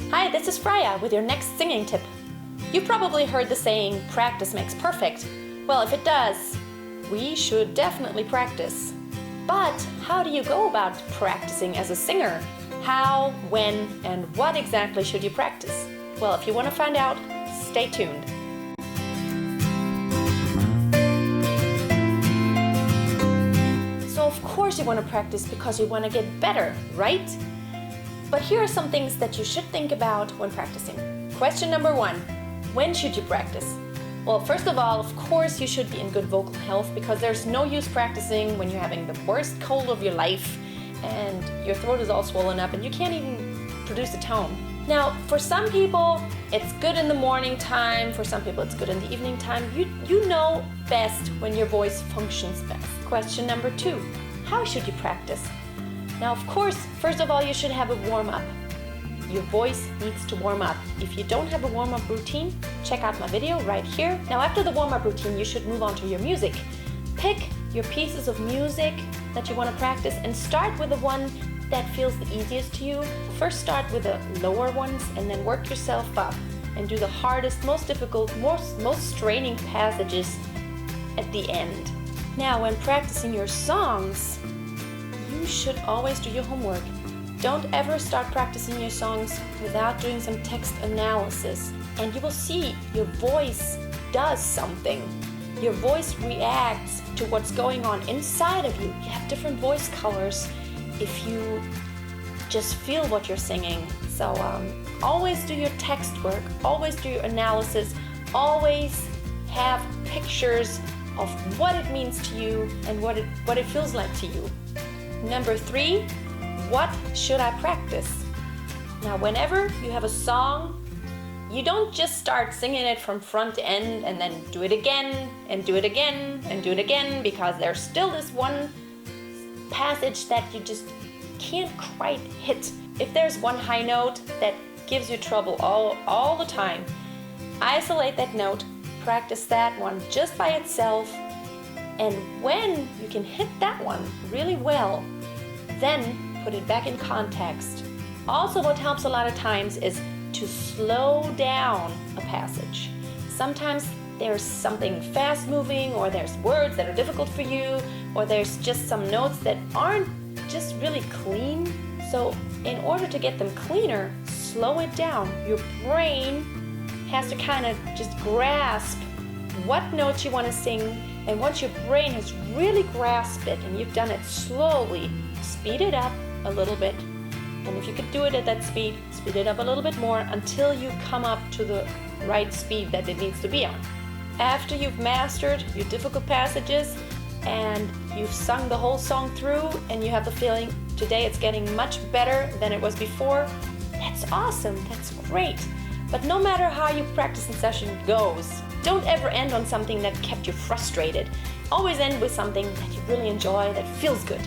Hi, this is Freya with your next singing tip. You've probably heard the saying, practice makes perfect. Well, if it does, we should definitely practice. But how do you go about practicing as a singer? How, when, and what exactly should you practice? Well, if you want to find out, stay tuned. So of course you want to practice because you want to get better, right? But here are some things that you should think about when practicing. Question number 1, when should you practice? Well, first of all, of course, you should be in good vocal health because there's no use practicing when you're having the worst cold of your life and your throat is all swollen up and you can't even produce a tone. Now, for some people, it's good in the morning time. For some people, it's good in the evening time. You know best when your voice functions best. Question number 2, how should you practice? Now, of course, first of all, you should have a warm-up. Your voice needs to warm up. If you don't have a warm-up routine, check out my video right here. Now, after the warm-up routine, you should move on to your music. Pick your pieces of music that you want to practice and start with the one that feels the easiest to you. First start with the lower ones and then work yourself up and do the hardest, most difficult, most straining passages at the end. Now, when practicing your songs, you should always do your homework. Don't ever start practicing your songs without doing some text analysis. And you will see your voice does something. Your voice reacts to what's going on inside of you. You have different voice colors if you just feel what you're singing. So always do your text work, always do your analysis, always have pictures of what it means to you and what it feels like to you. Number 3, what should I practice? Now, whenever you have a song, you don't just start singing it from front to end and then do it again and do it again and do it again because there's still this one passage that you just can't quite hit. If there's one high note that gives you trouble all the time, isolate that note, practice that one just by itself, and when you can hit that one really well, then put it back in context. Also, what helps a lot of times is to slow down a passage. Sometimes there's something fast moving, or there's words that are difficult for you, or there's just some notes that aren't just really clean. So in order to get them cleaner, slow it down. Your brain has to kind of just grasp what notes you want to sing, and once your brain has really grasped it and you've done it slowly, speed it up a little bit. And if you could do it at that speed, speed it up a little bit more until you come up to the right speed that it needs to be on. After you've mastered your difficult passages and you've sung the whole song through and you have the feeling today it's getting much better than it was before, that's awesome, that's great. But no matter how your practicing session goes, don't ever end on something that kept you frustrated. Always end with something that you really enjoy, that feels good.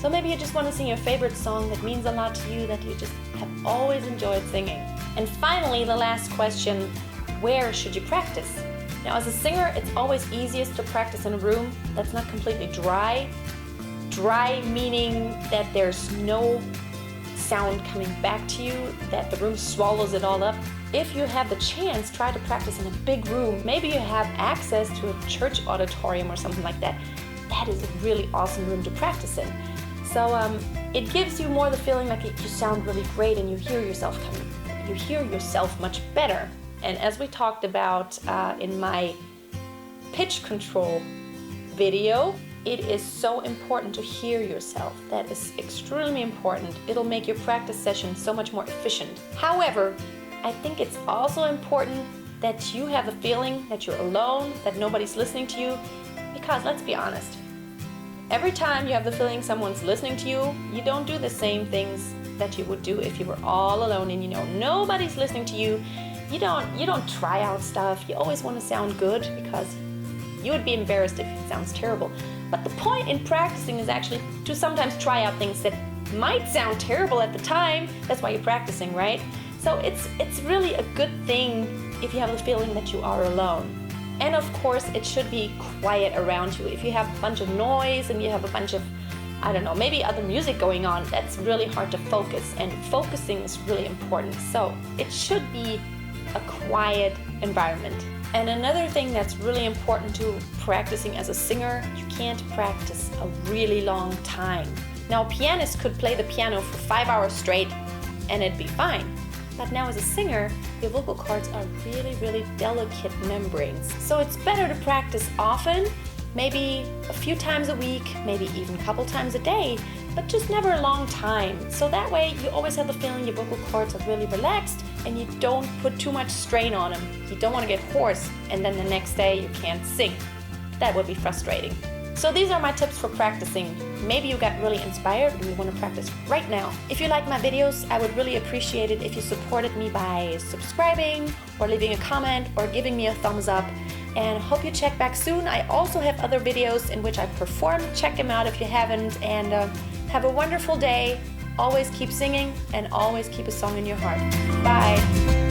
So maybe you just want to sing your favorite song that means a lot to you, that you just have always enjoyed singing. And finally, the last question, where should you practice? Now, as a singer, it's always easiest to practice in a room that's not completely dry. Dry meaning that there's no sound coming back to you, that the room swallows it all up. If you have the chance, try to practice in a big room. Maybe you have access to a church auditorium or something like that. That is a really awesome room to practice in. So it gives you more the feeling like you sound really great and you hear yourself much better. And as we talked about in my pitch control video, it is so important to hear yourself. That is extremely important. It'll make your practice session so much more efficient. However, I think it's also important that you have a feeling that you're alone, that nobody's listening to you, because let's be honest, every time you have the feeling someone's listening to you, you don't do the same things that you would do if you were all alone and you know nobody's listening to you. You don't try out stuff. You always want to sound good because you would be embarrassed if it sounds terrible. But the point in practicing is actually to sometimes try out things that might sound terrible at the time. That's why you're practicing, right? So it's really a good thing if you have the feeling that you are alone. And of course, it should be quiet around you. If you have a bunch of noise and you have a bunch of I don't know, maybe other music going on, that's really hard to focus, and focusing is really important. So it should be a quiet environment. And another thing that's really important to practicing as a singer, you can't practice a really long time. Now, pianists could play the piano for 5 hours straight and it'd be fine. But now as a singer, your vocal cords are really, really delicate membranes. So it's better to practice often, maybe a few times a week, maybe even a couple times a day, but just never a long time. So that way you always have the feeling your vocal cords are really relaxed and you don't put too much strain on them. You don't want to get hoarse and then the next day you can't sing. That would be frustrating. So these are my tips for practicing. Maybe you got really inspired and you want to practice right now. If you like my videos, I would really appreciate it if you supported me by subscribing or leaving a comment or giving me a thumbs up. And hope you check back soon. I also have other videos in which I perform. Check them out if you haven't. And have a wonderful day. Always keep singing and always keep a song in your heart. Bye.